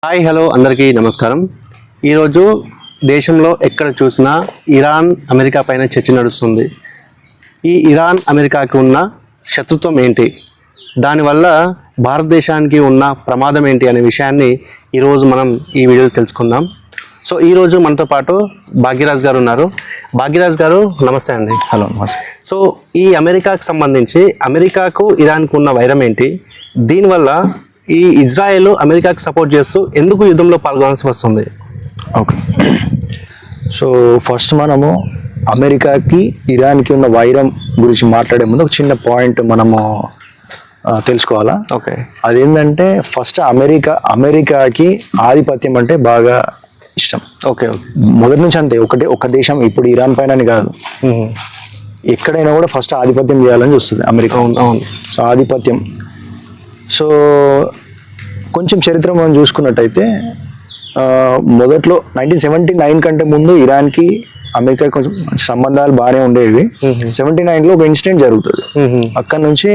Hi hello అందరికీ నమస్కారం. ఈరోజు దేశంలో ఎక్కడ చూసినా ఇరాన్ అమెరికా పైన చర్చ నడుస్తుంది. ఈ ఇరాన్ అమెరికాకి ఉన్న శత్రుత్వం ఏంటి, దానివల్ల భారతదేశానికి ఉన్న ప్రమాదం ఏంటి అనే విషయాన్ని ఈరోజు మనం ఈ వీడియోలో తెలుసుకుందాం. సో ఈరోజు మనతో పాటు భాగ్యరాజ్ గారు ఉన్నారు. భాగ్యరాజ్ గారు నమస్తే అండి. హలో నమస్తే. సో ఈ అమెరికాకు సంబంధించి అమెరికాకు ఇరాన్కు ఉన్న వైరం ఏంటి, దీనివల్ల ఈ ఇజ్రాయెల్ అమెరికాకి సపోర్ట్ చేస్తూ ఎందుకు యుద్ధంలో పాల్గొనాల్సి వస్తుంది? ఓకే, సో ఫస్ట్ మనము అమెరికాకి ఇరాన్కి ఉన్న వైరం గురించి మాట్లాడే ముందు ఒక చిన్న పాయింట్ మనము తెలుసుకోవాలా. ఓకే, అదేంటంటే ఫస్ట్ అమెరికాకి ఆధిపత్యం అంటే బాగా ఇష్టం. ఓకే, మొదటి నుంచి అంతే. ఒక దేశం, ఇప్పుడు ఇరాన్ పైన అని కాదు, ఎక్కడైనా కూడా ఫస్ట్ ఆధిపత్యం చేయాలని చూస్తుంది అమెరికా. అవును. సో ఆధిపత్యం. సో కొంచెం చరిత్ర మనం చూసుకున్నట్టయితే మొదట్లో 1979 కంటే ముందు ఇరాన్కి అమెరికా కొంచెం సంబంధాలు బాగానే ఉండేవి. 79లో ఒక ఇన్సిడెంట్ జరుగుతుంది. అక్కడ నుంచి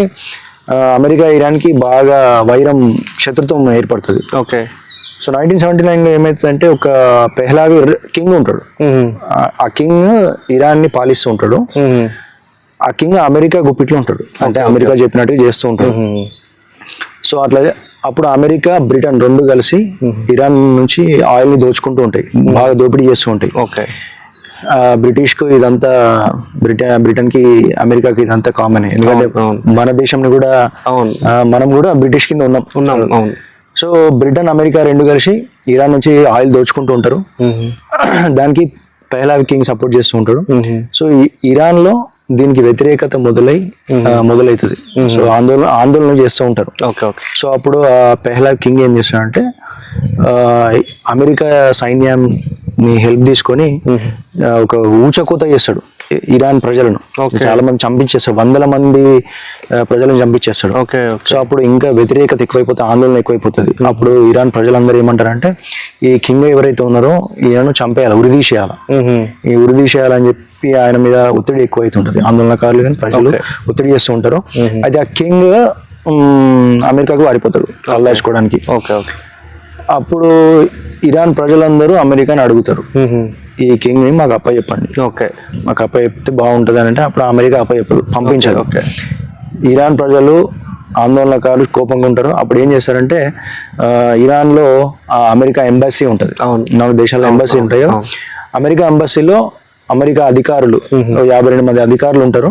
అమెరికా ఇరాన్కి బాగా వైరం, శత్రుత్వం ఏర్పడుతుంది. ఓకే. సో 1979లో ఏమవుతుందంటే ఒక పెహ్లావి కింగ్ ఉంటాడు. ఆ కింగ్ ఇరాన్ని పాలిస్తూ ఉంటాడు. ఆ కింగ్ అమెరికా గుప్పిట్లో ఉంటాడు, అంటే అమెరికా చెప్పినట్టుగా చేస్తూ ఉంటాడు. సో అట్లా అప్పుడు అమెరికా, బ్రిటన్ రెండు కలిసి ఇరాన్ నుంచి ఆయిల్ ని దోచుకుంటూ ఉంటాయి, బాగా దోపిడీ చేస్తూ ఉంటాయి. ఓకే. బ్రిటిష్ కు ఇదంతా, బ్రిటన్ కి అమెరికాకి ఇదంతా కామన్. ఎందుకంటే మన దేశంని కూడా మనం కూడా బ్రిటిష్ కింద ఉన్నాం. సో బ్రిటన్, అమెరికా రెండు కలిసి ఇరాన్ నుంచి ఆయిల్ దోచుకుంటూ ఉంటారు. దానికి పెహ్లావి కింగ్ సపోర్ట్ చేస్తూ ఉంటాడు. సో ఇరాన్ లో దీనికి వ్యతిరేకత మొదలవుతుంది. సో ఆందోళన చేస్తూ ఉంటారు. సో అప్పుడు ఆ పెహ్లావి కింగ్ ఏం చేస్తాడంటే అమెరికా సైన్యాన్ని హెల్ప్ తీసుకొని ఒక ఊచకోత చేస్తాడు ఇరాన్ ప్రజలను. చాలా మంది చంపించేస్తాడు, వందల మంది ప్రజలను చంపించేస్తాడు. సో అప్పుడు ఇంకా వ్యతిరేకత ఎక్కువైపోతుంది, ఆందోళన ఎక్కువైపోతుంది. అప్పుడు ఇరాన్ ప్రజలందరూ ఏమంటారంటే ఈ కింగ్ ఎవరైతే ఉన్నారో ఈయనను చంపేయాలి, ఉరిదీసేయాలని చెప్పి ఆయన మీద ఒత్తిడి ఎక్కువైతుంటది. ఆందోళనకారులు కానీ ప్రజలు ఒత్తిడి చేస్తూ ఉంటారు. అయితే ఆ కింగ్ అమెరికాకు వారిపోతాడు తల్లాచుకోవడానికి. అప్పుడు ఇరాన్ ప్రజలందరూ అమెరికాని అడుగుతారు, ఈ కింగ్ ని మాకు అప్పచెప్పండి, మాకు అప్పచెప్తే బాగుంటుంది అని. అంటే అప్పుడు అమెరికా అప్పచెప్పదు, పంపించారు. ఇరాన్ ప్రజలు, ఆందోళనకారులు కోపంగా ఉంటారు. అప్పుడు ఏం చేస్తారంటే ఇరాన్ లో అమెరికా ఎంబసీ ఉంటుంది, 4 దేశాల ఎంబసీ ఉంటాయో, అమెరికా ఎంబసీలో అమెరికా అధికారులు 52 మంది అధికారులు ఉంటారు.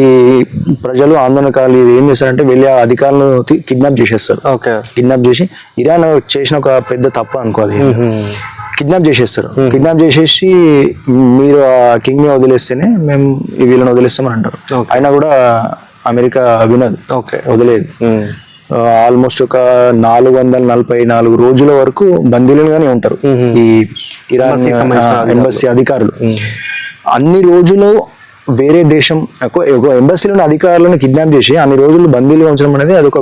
ఈ ప్రజలు, ఆందోళనకారులు ఏం చేస్తారంటే వెళ్ళి ఆ అధికారులను కిడ్నాప్ చేసేస్తారు. కిడ్నాప్ చేసి, ఇరాన్ చేసిన ఒక పెద్ద తప్పు అనుకోది, కిడ్నాప్ చేసేస్తారు. కిడ్నాప్ చేసేసి మీరు ఆ కింగ్ ని వదిలేస్తేనే మేము వీళ్ళని వదిలేస్తామని అంటారు. అయినా కూడా అమెరికా వినదు, వదిలేదు. ఆల్మోస్ట్ ఒక 444 రోజుల వరకు బందీలుగానే ఉంటారు ఈ ఇరాన్ ఎంబసీ అధికారులు. అన్ని రోజులు వేరే దేశం ఒక ఎంబసీలోని అధికారులను కిడ్నాప్ చేసి అన్ని రోజులు బందీలుగా ఉంచడం అనేది అది ఒక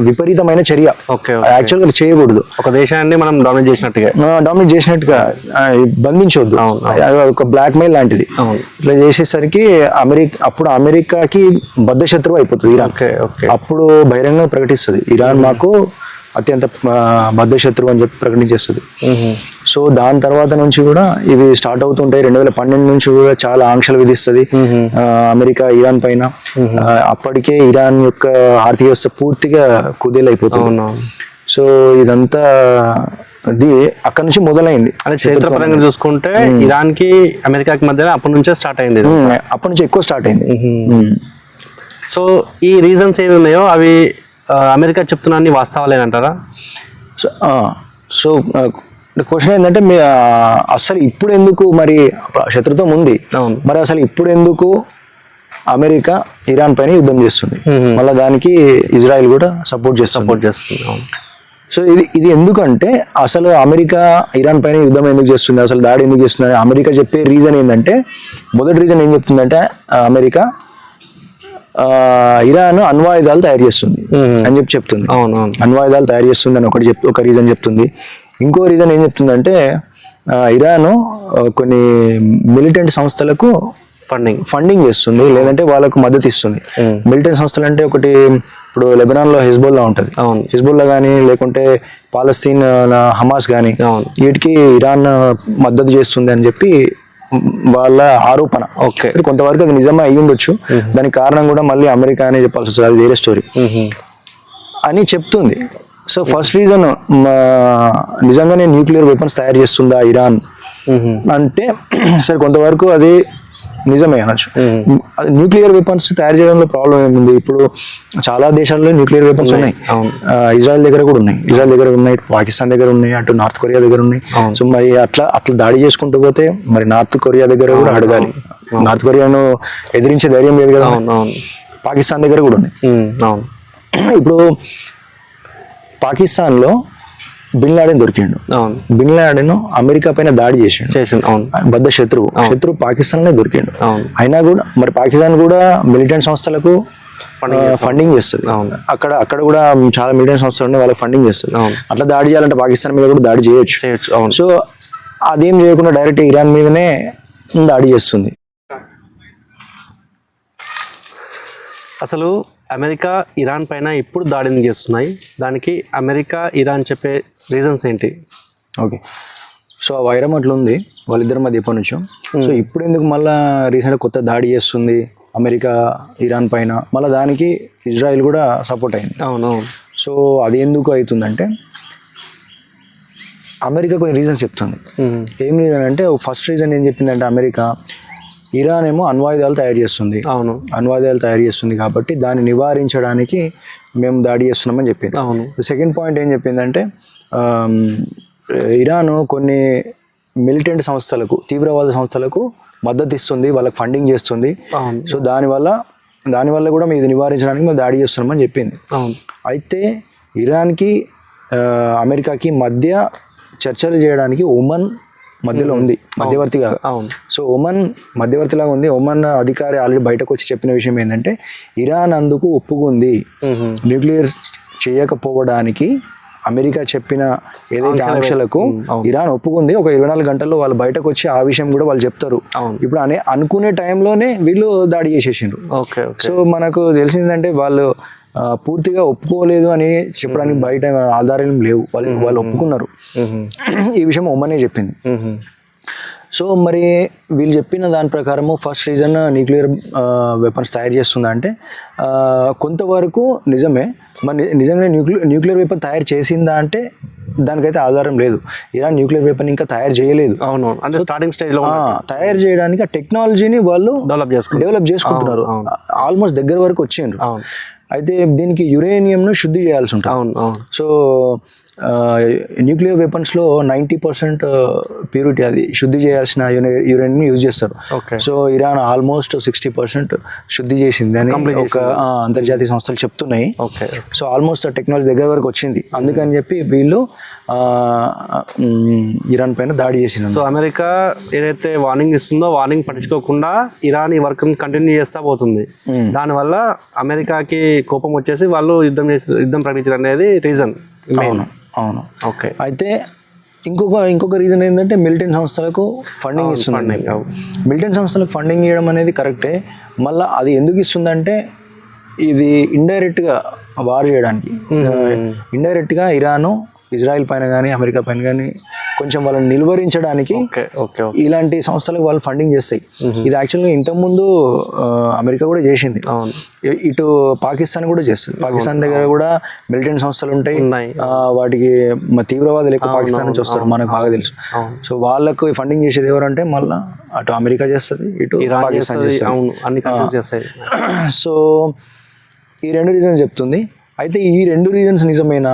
విపరీతమైన చర్య. యాక్చువల్గా చేయకూడదు. ఒక దేశాన్ని మనం డామినేట్ చేసినట్టుగా బంధించవద్దు, ఒక బ్లాక్ మెయిల్ లాంటిది. ఇట్లా చేసేసరికి అప్పుడు అమెరికాకి బద్ధ శత్రువు అయిపోతుంది ఇరాన్. అప్పుడు బహిరంగంగా ప్రకటిస్తుంది, ఇరాన్ మాకు అత్యంత బద్ధ శత్రువు అని చెప్పి ప్రకటించేస్తుంది. సో దాని తర్వాత నుంచి కూడా ఇవి స్టార్ట్ అవుతుంటాయి. 2012 నుంచి కూడా చాలా ఆంక్షలు విధిస్తుంది అమెరికా ఇరాన్ పైన. అప్పటికే ఇరాన్ యొక్క ఆర్థిక వ్యవస్థ పూర్తిగా కుదేలైపోతుంది. సో ఇదంతా అది అక్కడ నుంచి మొదలైంది. చరిత్రపరంగా చూసుకుంటే ఇరాన్ కి అమెరికాకి మధ్య అప్పటి నుంచే స్టార్ట్ అయింది, అప్పటి నుంచి ఎక్కువ స్టార్ట్ అయింది. సో ఈ రీజన్స్ ఏమి ఉన్నాయో అవి అమెరికా చెప్తున్నా వాస్తవాలేనంటారా? సో క్వశ్చన్ ఏంటంటే అసలు ఇప్పుడు ఎందుకు, మరి శత్రుత్వం ఉంది, మరి అసలు ఇప్పుడు ఎందుకు అమెరికా ఇరాన్ పైన యుద్ధం చేస్తుంది, మళ్ళీ దానికి ఇజ్రాయెల్ కూడా సపోర్ట్ చేస్తుంది. సో ఇది ఎందుకంటే అసలు అమెరికా ఇరాన్ పైన యుద్ధం ఎందుకు చేస్తుంది, అసలు దాడి ఎందుకు చేస్తుంది, అమెరికా చెప్పే రీజన్ ఏంటంటే, మొదటి రీజన్ ఏం చెప్తుందంటే అమెరికా ఇరాన్ అణ్వాయుధాలు తయారు చేస్తుంది అని చెప్తుంది. అణ్వాయుధాలు తయారు చేస్తుంది అని ఒక రీజన్ చెప్తుంది. ఇంకో రీజన్ ఏం చెప్తుందంటే ఇరాన్ కొన్ని మిలిటెంట్ సంస్థలకు ఫండింగ్ చేస్తుంది, లేదంటే వాళ్ళకు మద్దతు ఇస్తుంది. మిలిటెంట్ సంస్థలు అంటే ఒకటి ఇప్పుడు లెబనాన్ లో హిజ్బుల్లా ఉంటుంది, హిజ్బుల్లా కానీ లేకుంటే పాలస్తీన్ హమాస్ కానీ వీటికి ఇరాన్ మద్దతు చేస్తుంది అని చెప్పి వాళ్ళ ఆరోపణ. కొంతవరకు అది నిజమే అయి ఉండొచ్చు, దానికి కారణం కూడా మళ్ళీ అమెరికా అనే చెప్పాల్సి వస్తుంది, అది వేరే స్టోరీ అని చెప్తుంది. సో ఫస్ట్ రీజన్ నిజంగానే న్యూక్లియర్ వెపన్స్ తయారు చేస్తుందా ఇరాన్ అంటే సరే కొంతవరకు అది నిజమే అనొచ్చు. న్యూక్లియర్ వెపన్స్ తయారు చేయడంలో ప్రాబ్లం ఏముంది, ఇప్పుడు చాలా దేశాల్లో న్యూక్లియర్ వెపన్స్ ఉన్నాయి, ఇజ్రాయెల్ దగ్గర కూడా ఉన్నాయి, ఇజ్రాయెల్ దగ్గర ఉన్నాయి, పాకిస్తాన్ దగ్గర ఉన్నాయి, అటు నార్త్ కొరియా దగ్గర ఉన్నాయి. సో మరి అట్లా దాడి చేసుకుంటూ పోతే మరి నార్త్ కొరియా దగ్గర కూడా అడగాలి, నార్త్ కొరియాను ఎదిరించే ధైర్యం లేదు కదా, పాకిస్తాన్ దగ్గర కూడా ఉన్నాయి. ఇప్పుడు పాకిస్తాన్లో బిన్ లాడెన్ దొరికిండు, బిన్ లాడెన్ అమెరికా పైన దాడి చేసిండు, బద్ద శత్రువు పాకిస్తాన్లో దొరికిండు. అయినా కూడా మరి పాకిస్తాన్ కూడా మిలిటెంట్ సంస్థలకు ఫండింగ్ చేస్తుంది, అక్కడ కూడా చాలా మిలిటెంట్ సంస్థలు ఉన్నాయి, వాళ్ళకి ఫండింగ్ చేస్తుంది. అట్లా దాడి చేయాలంటే పాకిస్తాన్ మీద కూడా దాడి చేయొచ్చు. సో అదేం చేయకుండా డైరెక్ట్ ఇరాన్ మీదనే దాడి చేస్తుంది. అసలు అమెరికా ఇరాన్ పైన ఇప్పుడు దాడిని చేస్తున్నాయి, దానికి అమెరికా ఇరాన్ చెప్పే రీజన్స్ ఏంటి? ఓకే, సో ఆ వైరం అట్లా ఉంది వాళ్ళిద్దరి మధ్య ఎప్పటి నుంచో. సో ఇప్పుడు ఎందుకు మళ్ళీ రీసెంట్గా కొత్త దాడి చేస్తుంది అమెరికా ఇరాన్ పైన, మళ్ళీ దానికి ఇజ్రాయిల్ కూడా సపోర్ట్ అయింది. అవునవును. సో అది ఎందుకు అవుతుందంటే అమెరికా కొన్ని రీజన్స్ చెప్తుంది. ఏం రీజన్ అంటే ఫస్ట్ రీజన్ ఏం చెప్పిందంటే అమెరికా ఇరాన్ ఏమో అణ్వాయుధాలు తయారు చేస్తుంది, అణ్వాయుధాలు తయారు చేస్తుంది కాబట్టి దాన్ని నివారించడానికి మేము దాడి చేస్తున్నామని చెప్పింది. సెకండ్ పాయింట్ ఏం చెప్పిందంటే ఇరాన్ కొన్ని మిలిటెంట్ సంస్థలకు, తీవ్రవాద సంస్థలకు మద్దతు ఇస్తుంది, వాళ్ళకి ఫండింగ్ చేస్తుంది. సో దానివల్ల కూడా మేము ఇది నివారించడానికి మేము దాడి చేస్తున్నామని చెప్పింది. అయితే ఇరాన్కి అమెరికాకి మధ్య చర్చలు చేయడానికి ఒమన్ మధ్యలో ఉంది, మధ్యవర్తిగా. సో ఒమన్ మధ్యవర్తిలాగా ఉంది. ఒమన్ అధికారి ఆల్రెడీ బయటకు వచ్చి చెప్పిన విషయం ఏంటంటే ఇరాన్ అందుకు ఒప్పుకుంది, న్యూక్లియర్ చేయకపోవడానికి అమెరికా చెప్పిన ఏదైతే ఆంక్షలకు ఇరాన్ ఒప్పుకుంది. ఒక 24 గంటల్లో వాళ్ళు బయటకు వచ్చి ఆ విషయం కూడా వాళ్ళు చెప్తారు. ఇప్పుడు అనుకునే టైంలోనే వీళ్ళు దాడి చేసేసిండ్రు. సో మనకు తెలిసిందంటే వాళ్ళు పూర్తిగా ఒప్పుకోలేదు అని చెప్పడానికి బయట ఆధారాలు లేవు, వాళ్ళు ఒప్పుకున్నారు. ఈ విషయం ఒమనే చెప్పింది. సో మరి వీళ్ళు చెప్పిన దాని ప్రకారము ఫస్ట్ రీజన్ న్యూక్లియర్ వెపన్స్ తయారు చేస్తుందా అంటే కొంతవరకు నిజమే. మరి నిజంగా న్యూక్లియర్ వెపన్ తయారు చేసిందా అంటే దానికైతే ఆధారం లేదు. ఇరాన్ న్యూక్లియర్ వెపన్ ఇంకా తయారు చేయలేదు. అవును, అంటే స్టార్టింగ్ స్టేజ్లో తయారు చేయడానికి ఆ టెక్నాలజీని వాళ్ళు డెవలప్ చేసుకుంటున్నారు, ఆల్మోస్ట్ దగ్గర వరకు వచ్చిండ్రు. అయితే దీనికి యురేనియంను శుద్ధి చేయాల్సి ఉంటుంది. సో న్యూక్లియర్ వెపన్స్లో 90% ప్యూరిటీ, అది శుద్ధి చేయాల్సిన యురేనియం యూజ్ చేస్తారు. సో ఇరాన్ ఆల్మోస్ట్ 60% శుద్ధి చేసింది అని ఒక అంతర్జాతీయ సంస్థలు చెప్తున్నాయి. సో ఆల్మోస్ట్ ఆ టెక్నాలజీ దగ్గర వరకు వచ్చింది, అందుకని చెప్పి వీళ్ళు ఇరాన్ పైన దాడి చేసినారు. సో అమెరికా ఏదైతే వార్నింగ్ ఇస్తుందో వార్నింగ్ పట్టించుకోకుండా ఇరాన్ ఈ వర్క్ కంటిన్యూ చేస్తా పోతుంది. దానివల్ల అమెరికాకి కోపం వచ్చేసి వాళ్ళు యుద్ధం ప్రకటించడం అనేది రీజన్. అవును. ఓకే, అయితే ఇంకొక రీజన్ ఏంటంటే మిలిటెంట్ సంస్థలకు ఫండింగ్ ఇస్తుంది. మిలిటెంట్ సంస్థలకు ఫండింగ్ ఇవ్వడం అనేది కరెక్టే. మళ్ళీ అది ఎందుకు ఇస్తుందంటే ఇది ఇండైరెక్ట్గా వార్ చేయడానికి, ఇండైరెక్ట్గా ఇరాను ఇజ్రాయెల్ పైన కానీ అమెరికా పైన కానీ కొంచెం వాళ్ళని నిలువరించడానికి ఇలాంటి సంస్థలకు వాళ్ళు ఫండింగ్ చేస్తాయి. ఇది యాక్చువల్గా ఇంతకుముందు అమెరికా కూడా చేసింది, ఇటు పాకిస్తాన్ కూడా చేస్తుంది. పాకిస్తాన్ దగ్గర కూడా మిలిటెంట్ సంస్థలు ఉంటాయి, వాటికి తీవ్రవాదులు ఎక్కువ పాకిస్తాన్ నుంచి వస్తారు, మనకు బాగా తెలుసు. సో వాళ్ళకు ఫండింగ్ చేసేది ఎవరంటే మళ్ళీ అటు అమెరికా చేస్తుంది, ఇటు పాకిస్తాన్ చేస్తుంది. సో ఈ 2 రీజన్స్ చెప్తుంది. అయితే ఈ 2 రీజన్స్ నిజమేనా?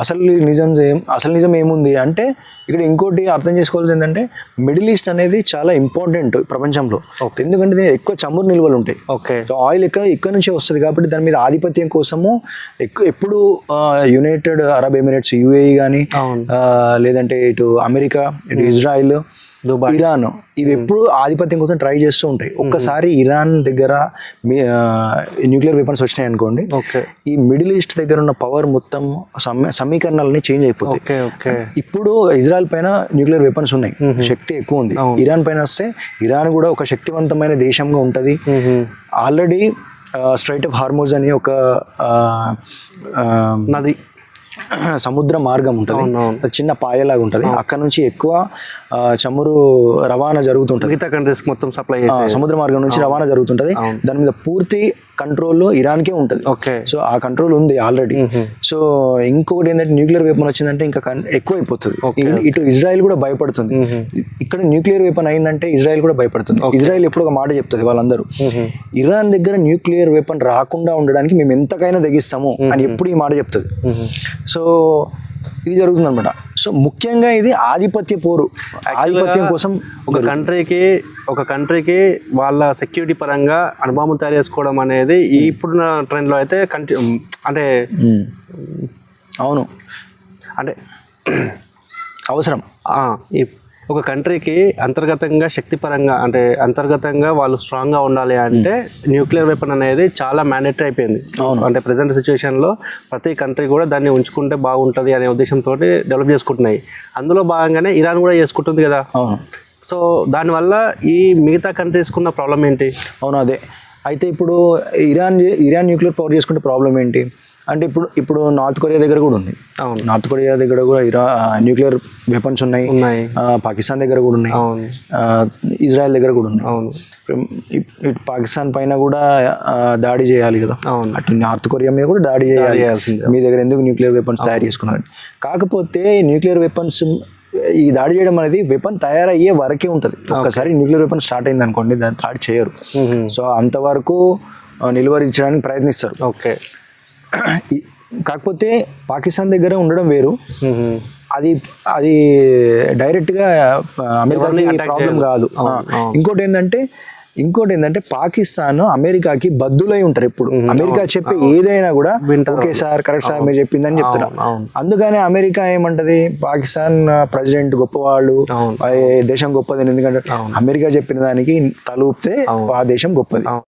అసలు నిజం ఏముంది అంటే ఇక్కడ ఇంకోటి అర్థం చేసుకోవాల్సింది ఏంటంటే మిడిల్ ఈస్ట్ అనేది చాలా ఇంపార్టెంట్ ప్రపంచంలో. ఎందుకంటే దీని ఎక్కువ చమురు నిల్వలు ఉంటాయి. ఆయిల్ ఇక్కడ నుంచే వస్తుంది కాబట్టి దాని మీద ఆధిపత్యం కోసము ఎప్పుడు యునైటెడ్ అరబ్ ఎమిరేట్స్ యుఏఈ కానీ లేదంటే ఇటు అమెరికా, ఇటు ఇజ్రాయిల్, ఇరాన్, ఇవి ఎప్పుడు ఆధిపత్యం కోసం ట్రై చేస్తూ ఉంటాయి. ఒక్కసారి ఇరాన్ దగ్గర న్యూక్లియర్ వెపన్స్ వచ్చినాయి అనుకోండి, ఈ మిడిల్ ఈస్ట్ దగ్గర ఉన్న పవర్ మొత్తం సమీకరణాలని చేంజ్ అయిపోతాయి. Okay okay. ఇప్పుడు ఇజ్రాయెల్ పైన న్యూక్లియర్ వెపన్స్ ఉన్నాయి, శక్తి ఎక్కువ ఉంది. ఇరాన్ పైన వస్తే ఇరాన్ కూడా ఒక శక్తివంతమైన దేశంగా ఉంటది. ఆల్రెడీ స్ట్రైట్ ఆఫ్ హార్మోజ్ అని ఒక నది సముద్ర మార్గం ఉంటుంది, చిన్న పాయలాగా ఉంటుంది. అక్కడ నుంచి ఎక్కువ చమురు రవాణా జరుగుతుంటుంది, మిగతా కంట్రీస్ మొత్తం సప్లై సముద్ర మార్గం నుంచి రవాణా జరుగుతుంటది. దాని మీద పూర్తి కంట్రోల్ ఇరాన్కే ఉంటుంది. సో ఆ కంట్రోల్ ఉంది ఆల్రెడీ. సో ఇంకొకటి ఏంటంటే న్యూక్లియర్ వెపన్ వచ్చిందంటే ఇంకా ఎక్కువ అయిపోతుంది. ఇటు ఇజ్రాయెల్ కూడా భయపడుతుంది. ఇక్కడ న్యూక్లియర్ వెపన్ అయిందంటే ఇజ్రాయెల్ కూడా భయపడుతుంది. ఇజ్రాయెల్ ఎప్పుడు ఒక మాట చెప్తుంది వాళ్ళందరూ, ఇరాన్ దగ్గర న్యూక్లియర్ వెపన్ రాకుండా ఉండడానికి మేము ఎంతకైనా తెగిస్తాము అని ఎప్పుడు ఈ మాట చెప్తుంది. సో ఇది జరుగుతుంది అనమాట. సో ముఖ్యంగా ఇది ఆధిపత్య పోరు, ఆధిపత్యం కోసం ఒక కంట్రీకి వాళ్ళ సెక్యూరిటీ పరంగా అనుభవం తయారు చేసుకోవడం అనేది ఇప్పుడున్న ట్రెండ్లో అయితే అంటే అవును, అంటే అవసరం. ఒక కంట్రీకి అంతర్గతంగా శక్తిపరంగా అంటే అంతర్గతంగా వాళ్ళు స్ట్రాంగ్గా ఉండాలి అంటే న్యూక్లియర్ వెపన్ అనేది చాలా మ్యాండేటరీ అయిపోయింది. అంటే ప్రజెంట్ సిచ్యువేషన్లో ప్రతి కంట్రీ కూడా దాన్ని ఉంచుకుంటే బాగుంటుంది అనే ఉద్దేశంతో డెవలప్ చేసుకుంటున్నాయి. అందులో భాగంగానే ఇరాన్ కూడా చేసుకుంటుంది కదా. సో దానివల్ల ఈ మిగతా కంట్రీస్కి ఉన్న ప్రాబ్లం ఏంటి? అవును, అదే. అయితే ఇప్పుడు ఇరాన్ న్యూక్లియర్ పవర్ చేసుకుంటే ప్రాబ్లం ఏంటి అంటే ఇప్పుడు నార్త్ కొరియా దగ్గర కూడా ఉంది. నార్త్ కొరియా దగ్గర కూడా న్యూక్లియర్ వెపన్స్ ఉన్నాయి. పాకిస్తాన్ దగ్గర కూడా ఉన్నాయి. ఇజ్రాయెల్ దగ్గర కూడా ఉన్నాయి. ఇటు పాకిస్తాన్ పైన కూడా దాడి చేయాలి కదా, అటు నార్త్ కొరియా మీద కూడా దాడి చేయాలి. మీ దగ్గర ఎందుకు న్యూక్లియర్ వెపన్స్ తయారు చేసుకున్నారు? కాకపోతే న్యూక్లియర్ వెపన్స్ ఈ దాడి చేయడం అనేది వెపన్ తయారయ్యే వరకే ఉంటుంది. ఒకసారి న్యూక్లియర్ వెపన్ స్టార్ట్ అయింది అనుకోండి, దాన్ని దాడి చేయరు. సో అంతవరకు నిలువరించడానికి ప్రయత్నిస్తారు. ఓకే. కాకపోతే పాకిస్తాన్ దగ్గర ఉండడం వేరు, అది డైరెక్ట్గా అమెరికాకి ప్రాబ్లం కాదు. ఇంకోటి ఏంటంటే పాకిస్తాన్ అమెరికాకి బద్దులై ఉంటారు. ఎప్పుడు అమెరికా చెప్పే ఏదైనా కూడా ఓకే సార్, కరెక్ట్ సార్, మీరు చెప్పిందని చెప్తున్నారు. అందుకనే అమెరికా ఏమంటది, పాకిస్తాన్ ప్రెసిడెంట్ గొప్పవాళ్ళు, దేశం గొప్పది. ఎందుకంటే అమెరికా చెప్పిన దానికి తలూపితే ఆ దేశం గొప్పది.